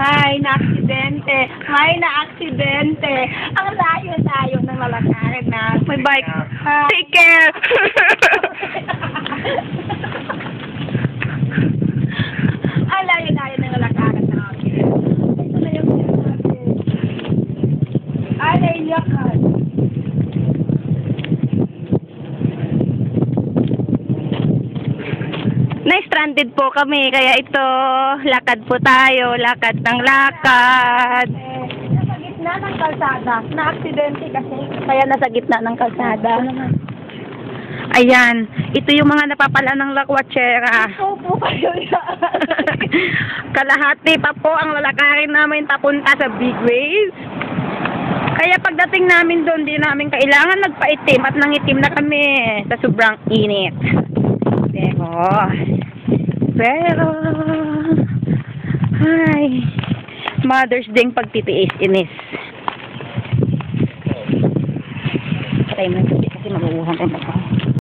Hay, na-aksidente. Hay, na-aksidente. Ang layo-layo ng lalakarin na. May bike. Hi. Take care! Ang layo-layo ng lalakarin namin. Ito na yung sinasabi. Ay, naiyakan. Na-stranded po kami, kaya ito, lakad po tayo, lakad ng lakad. Nasa gitna ng kalsada. Na-aksidente kasi. Kaya nasa gitna ng kalsada. Ayan, ito yung mga napapala ng lakwatsera. Opo kayo Kalahati pa po ang lalakarin namin papunta sa Big Waves. Kaya pagdating namin doon, di namin kailangan nagpaitim at nangitim na kami sa sobrang init. Pero, ay, Mother's Day pagtitiis, inis. Patay mo na kasi maguguhan tayo.